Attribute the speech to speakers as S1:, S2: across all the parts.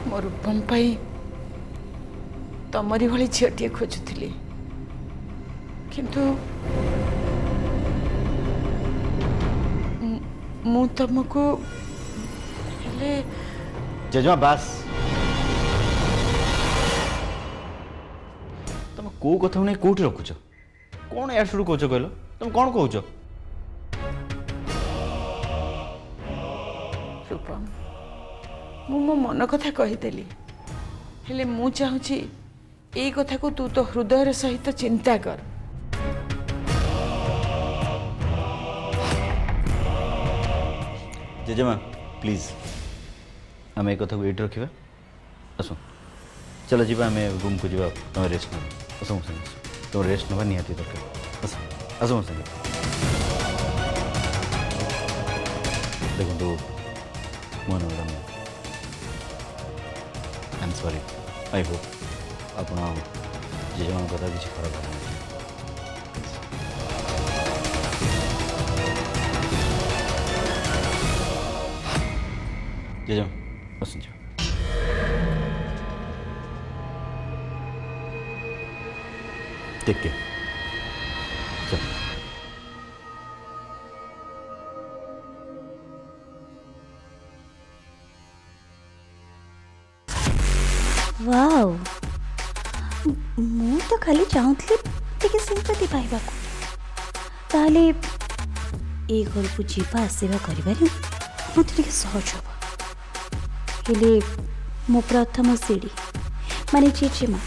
S1: मो रूपम तमरी भली झीटे खोजुली किंतु मु तुमको
S2: जेजमा बास तुम कौ कथा नहीं कौटी रखुच कौन यार शुरू कौच कहल तुम कौन कौच
S1: रूपम मु मो मन कथा कहीदेली हेले मु चाहूँगी यही कथा को तू तो हृदय सहित चिंता कर।
S2: जेजेमा प्लीज आम एक कथा को ये रखा आस चलो जी आम रूम को जा तुम रेस्ट ना आस मो संगे तुम रेस्ट ना निहाती दरकार आस आस मो संगे देखो Mohan madam I am sorry I hope आपण जेजेमा कथा किसी खराब भावना जेजेमा बस टेक केयर चल
S3: वाओ मु तो खाली चाहूली टिके सिंपति पाइबा ताले ए घर को जीवा आसेवा करिबारे मत टिके सहज हो हेले मो प्रथम सीढ़ी माने चीचीमा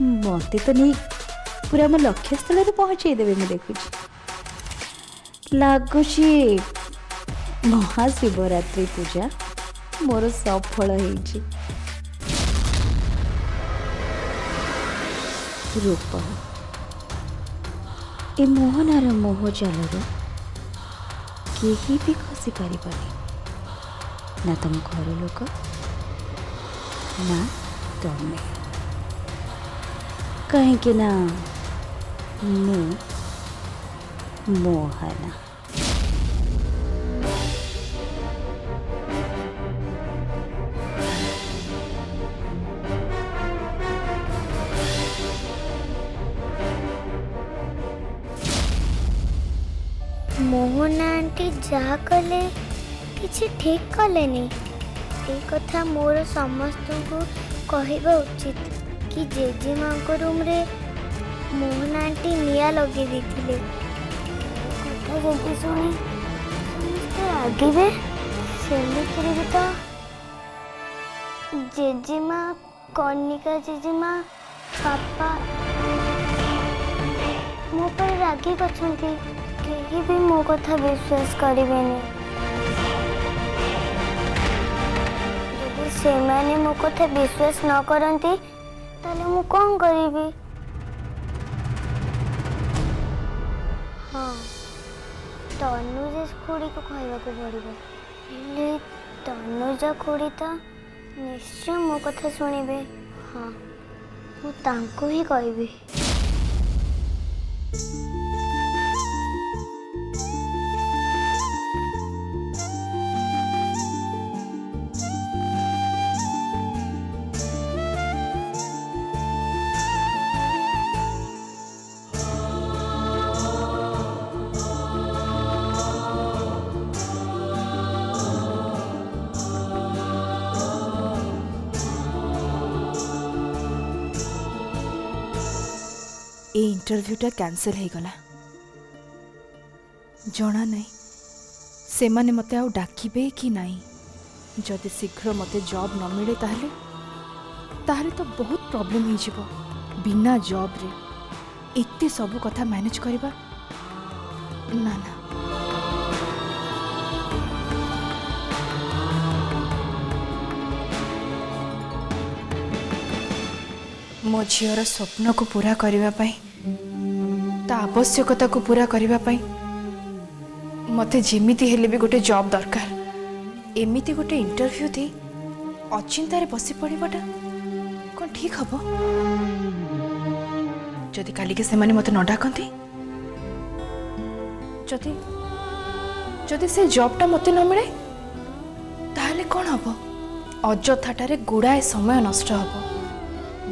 S3: मत तो नहीं पूरा मो लक्ष्य स्थल पहुँचे देवे मैं देखुच लगुच महाशिवरात्रि पूजा मोर सफल होइछि। रूपम ए मोहनार मोह जालर केही भी खसी पारिबनी ना तुम घर लोक ना तमें कहीं ना मु मोहना
S4: मोहना आंटी जहाँ कले किसी ठीक कले नहीं एक कथा मोर समस्त को कहवा उचित कि जेजेमा रूम रे मोहना आंटी निया लगे देथिले कथा जल्दी सुनी समस्ते रागिबे सेमितिरे भी तो जेजेमा कनिका जेजेमा पापा मो पर रागी करछंती केही भी मो कथा विश्वास करिवेनी यदि से माने मो कथा विश्वास न करंती ताले मु कौन करिबी। हाँ तनुजा खुड़ी को कहवा को पड़िबो हेले तनुजा खुड़ी तो निश्चय मो कथा सुनिबे। हाँ मु तांको ही कहबी।
S5: ए इंटरव्यूटा कैंसल हो गला जना नहीं से माने मते आउ डाकिबे कि नहीं जदि शीघ्र मते जॉब न मिले ताहले तो बहुत प्रॉब्लम हो जिवो बिना जॉब रे इत्ते सब कथा मैनेज करबा ना ना मो झीर स्वप्न को पूरा करने ता आवश्यकता को पूरा करने मते जेमिति हेले भी गोटे जॉब दरकार एमिति गोटे इंटरव्यू दे अचिंतार बसी पड़ाटा कौन ठीक हम जदि काली के सेमाने मते न डाकती जदि जदि से जॉबटा मते न मिले ताहले कौन हम अजथाटारे गुड़ाए समय नष्ट हम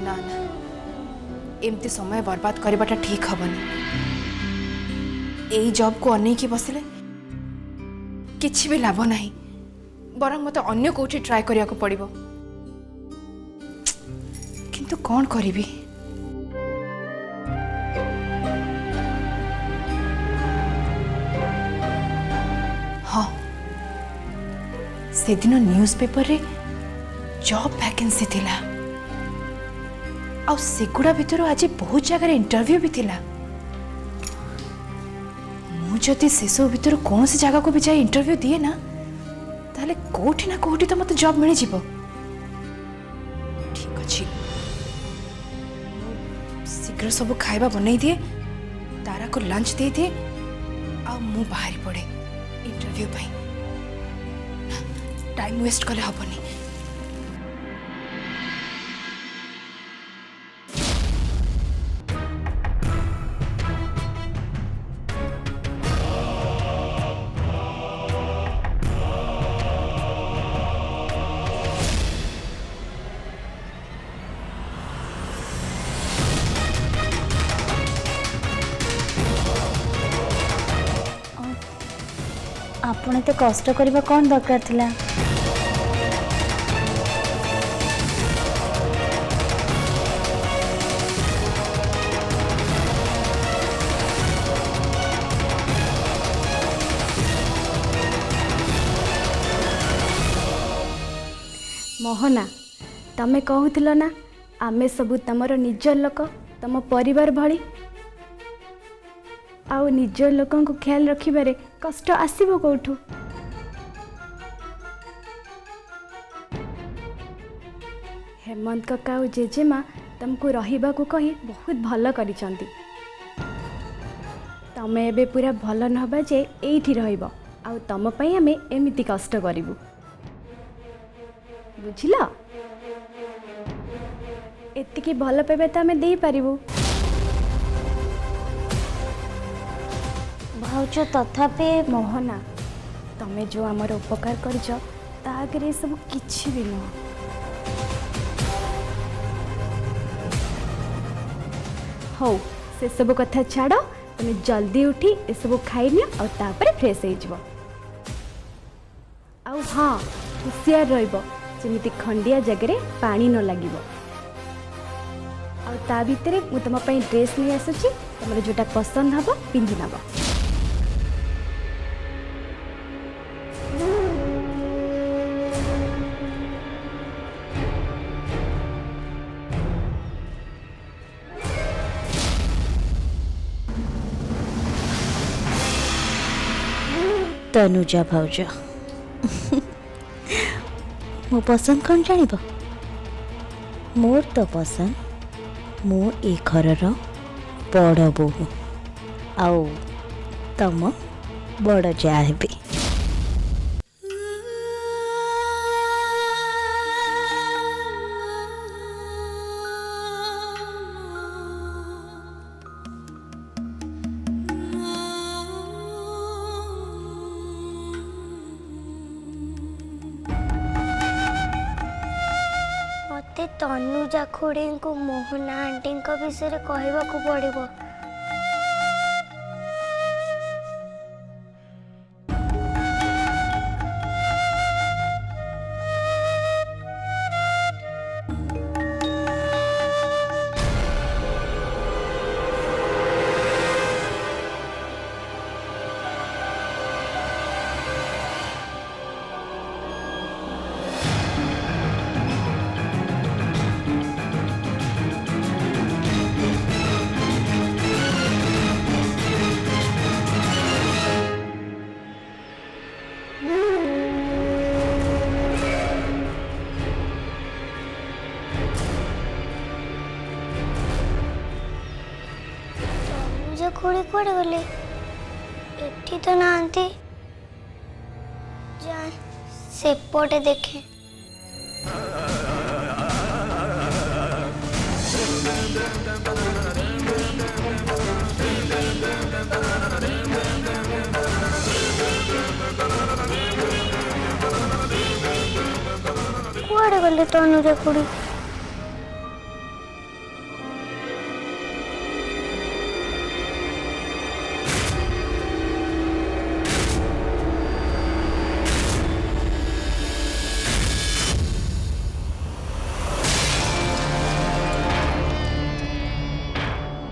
S5: ना ना एमती समय बर्बाद करवाटा ठीक हबनी यही जॉब को अनेक बसिले किछि भी लाभ नहीं बरं मत अन्य कोठी ट्राई करिया को पड़िबो किंतु कौन करिबी हाँ से दिन न्यूज़पेपर रे जॉब वैकेंसी थिला आ सेगुड़ा भितर आज बहुत जगह इंटरव्यू भी थिला मुझे से सब भितर कौन सी जगह को भी जाए इंटरव्यू दिए ना ताले कोठी ना कोठी तो मत जॉब मिल जीवो ठीक अच्छी शीघ्र सब खाइबा बनई दिए तारा को लंच दे दिए आ मु बाहरी पड़े इंटरव्यू पाई टाइम वेस्ट कले हबनी
S3: आपण एते कष्ट करबा कौन दरकार थिला
S6: मोहना तमे कहूथिल ना आमे सबु तमर निज लोक तम परिवार भली आउ निज लोकन को ख्याल रखिबारे कष्ट आसीबो कोठू हेमंत काका और जेजेमा तुमको रहिबा को कही बहुत भल करिसंती तमे एबे पूरा भल नहबा जे एठी रहइबो आउ तम पई आमे एमिति कष्ट करिबु बुझिल एतिकी भल पाइबा तो आमे दे पारिबु
S3: भाउज तथापि
S6: मोहना तमे जो आमर उपकार करिछ ता आगे सब किछि भी नुह हौ से सब कथा छाड़ तमे जल्दी उठी ए सब खाई नियो और तापर फ्रेश हो जिवो आउ हाँ हुशियार रहिबो जेमिति खंडिया जगह पानी न लागिबो आ ता भितरे मु तुम पई ड्रेस नहीं आसुची तुमर जोटा पसंद हबो पिंधि नबो
S3: तनुजा भाउज मो पसंद कौन जान मोर तो पसंद मो ए घरर बड़ बोहू आउ तम बड़ जा हेबी
S4: मते तनुजा खुड़ी को मोहना आंटी विषय कहवाक पड़ो खुड़ी कुआड़े गले एठी तो नांती जा सेपटे देखे गले तनुजा खुड़ी?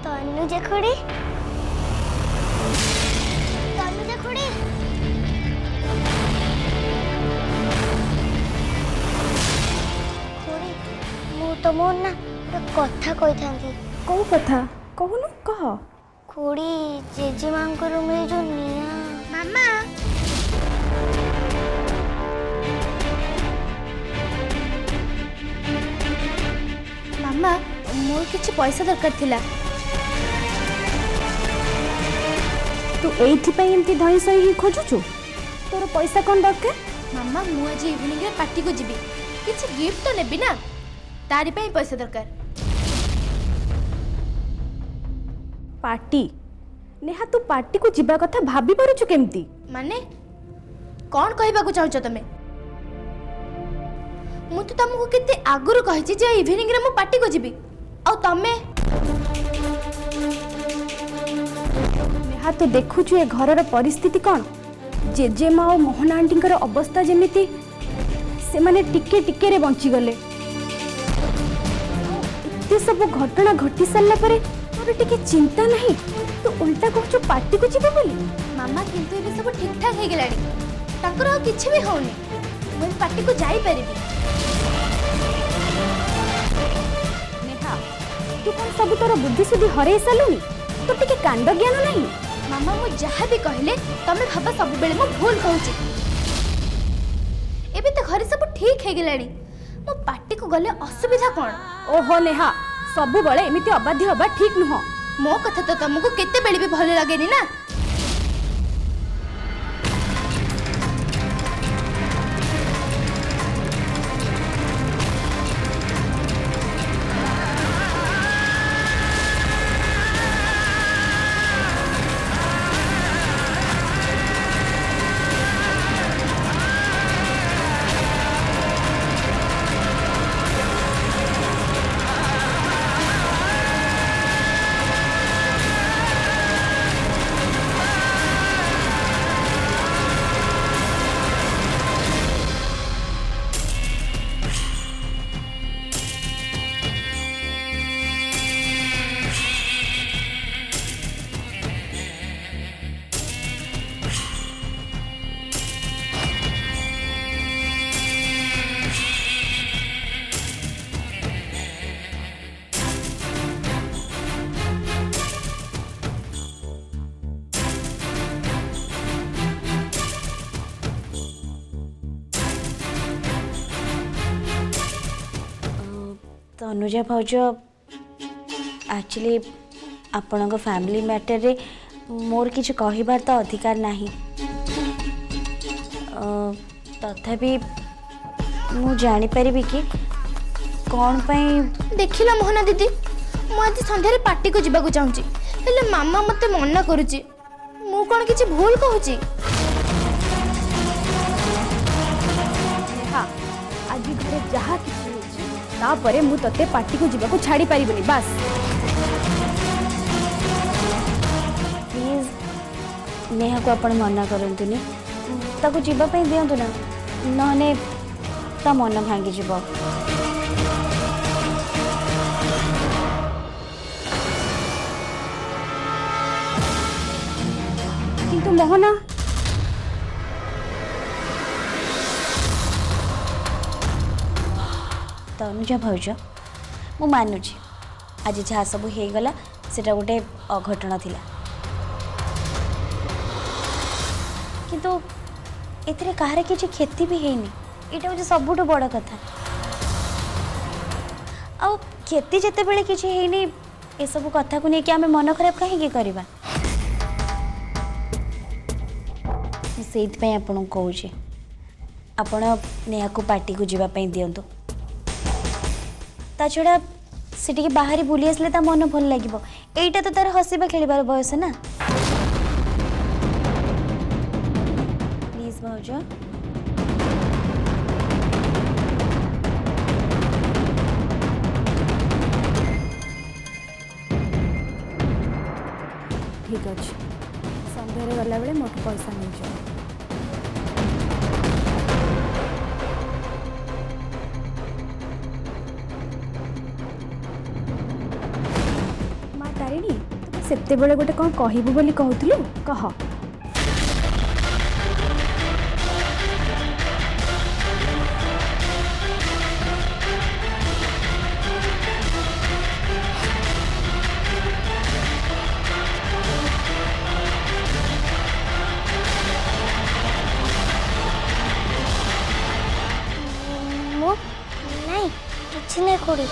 S4: तनुजा खुड़ी, तनुजा खुड़ी। खुड़ी मु तुम ना गोटे कथा कही।
S6: कौ कथा कहूनु कह।
S4: खुड़ी जेजेमा रूम रे जो निया। मामा
S6: मामा मोर किछि पैसा दरकार थिला। तू एइथि पई एमती धई सही ही खोजुछु? तोर पैसा कोन दरकार?
S5: मामा मु आज इवनिंग रे पार्टी को जीवी, किछि गिफ्ट तो नेबी ना, तारी पई पैसा दरकार।
S6: पार्टी? नेहा तू पार्टी को जिबा कथा भाबी पारुछु केमती?
S5: माने कौन कहबा को चाहछ तमे? मु तो तुमको केते आगुरु कहिछि जे इवनिंग रे मु पार्टी को जीवी, आ तमे
S6: नेहा तू देखुछु ए घरर परिस्थिति कोन? जेजेमा और मोहन आंटीकर अवस्था जेमिति से माने टिके टिके रे बंची गले। इतने सब घटना घटी सारला परे तोर टिके चिंता नहीं, तू उल्टा कहछु पार्टी को जीबो बोली।
S5: मामा किंतु एबे सब ठीक ठाक हे गेलाडी, ताकर आ किछि भी होनी, मु पार्टी को जाई परिबी।
S6: नेहा तू कोन सब तोर बुद्धि सुद्धि हरै सालुनी? तो टिके कांड ज्ञान नहीं?
S5: मामा मु जहाँ भी कहले तमे भाबा सब बेले मु भूल कहूची। एबे तो घरे सब ठीक हे गेलाडी, मु पार्टी को गले असुविधा कोन?
S6: ओहो नेहा सबु बळे एमिति अबाध्य हबा ठीक नुह।
S5: मो कथा तो तुमको केते बेले भी भल लागेनी ना।
S3: तनुजा भाउज एक्चुअली आपण फैमिली मैटर रे मोर किछ कहिबार तो अधिकार नहीं, तथापि मु जानी परिबी कि कौन पई।
S5: देखिला मोहना दीदी, मु आज संध्या रे पार्टी को जीवा को चाहूची, हेले मामा मते मना करूची। मु कोन किछि भूल कहूची?
S6: नेहा आज घरे जहा किछ तापरे मु तते पार्टी को जीवा को छाड़ी पारिबनी बस।
S3: प्लीज नेहा को आपण मना करंतुनी, ताको जीवा पई दियंतु ना, नहने ता मन भांगी जीव।
S6: किंतु मोहना
S3: तनुजा भाउज मु मानुची आज जहाँ सब हो गला सेटा गोटे अघटन थिला, किंतु एथिरे कहार किछि क्षति भी हेनी, एटा होजे सबुठु बड़ कथा। आ क्षति जेते बेले किछि हेनी ए सब कथा को नेकी आमे मन खराब काहे करबा? सेइत पई आपन कहूची आपण नेहा को पार्टी को जीवा पई दियंतु, ता छड़ा से टिके बाहरी बुली आसले ता मन भल लागिबो। एइटा तो तार हसीबा खेलिबार बयस ना। प्लीज भाउज।
S6: ଘରେ ଗଲାବେଳେ ମୋଠୁ ପଇସା ନେଇଯାଅ। ମା ତାରିଣୀ, ତୁ ସେତେବେଳେ ଗୋଟେ କ'ଣ କହିବୁ ବୋଲି କହୁଥିଲୁ, କହ।
S4: ମୁଁ ନାଇଁ କିଛି ନାଇଁ ଖୁଡ଼ି।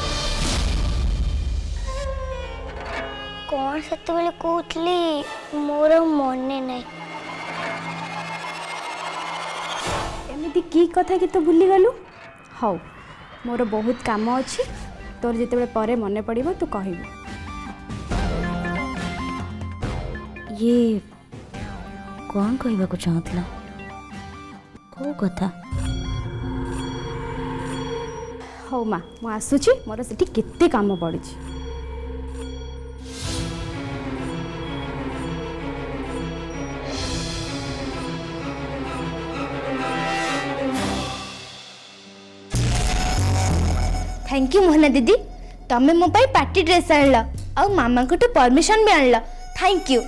S4: କ'ଣ ସେତେବେଳେ କହୁଥିଲି ମୋର ଆଉ ମନେ ନାହିଁ।
S6: ଏମିତି କି କଥା କି ତୁ ଭୁଲିଗଲୁ? ହଉ, ମୋର ବହୁତ କାମ ଅଛି, ତୋର ଯେତେବେଳେ ପରେ ମନେ ପଡ଼ିବ ତୁ କହିବୁ।
S3: ये कौन कहवाक चाहूला कौ कथा?
S6: ହଉ ମା, ମୁଁ ଆସୁଛି, ମୋର ସେଠି କେତେ କାମ ପଡ଼ିଛି।
S7: थैंक यू मोहना दीदी, तमे मो पाई पार्टी ड्रेस आणल आ मामा को परमिशन भी आणल। Thank you.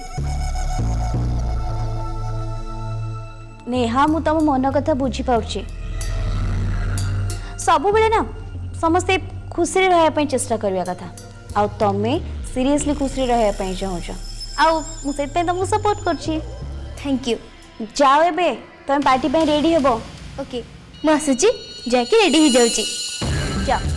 S3: नेहा, मु तुम मन कथा बुझी पाउछि। सब बेले ना समस्ते खुशी रहा चेष्टा करवा कथा, आ तमे सीरियसली खुशी रहा चाहूच, आ तुमको सपोर्ट करछि।
S7: Thank you.
S3: जाओ एबे तुम पार्टी पे रेडी हेबो।
S7: ओके, मु आसुची, जाके रेडी हो जाउची।
S3: जाओ।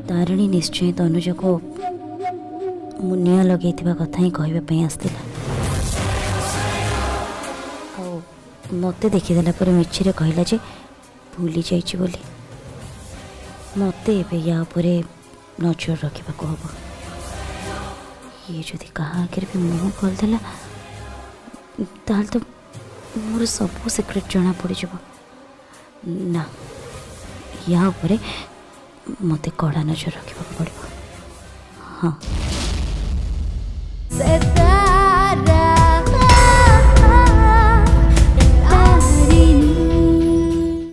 S3: तारिणी निश्चय तनुज को मुनिया लगे कथा ही कहवाई आसला। मत देखीदेला पर मिछरे कहला जे भूली जाइछि बोली। मत या नजर रखा हम। ये जदि कहा आगे भी मुँह खोलदेला ताल तो मोर सब सिक्रेट जना पड़ ना। या मत कड़ा नजर रखा पड़ो। हाँ।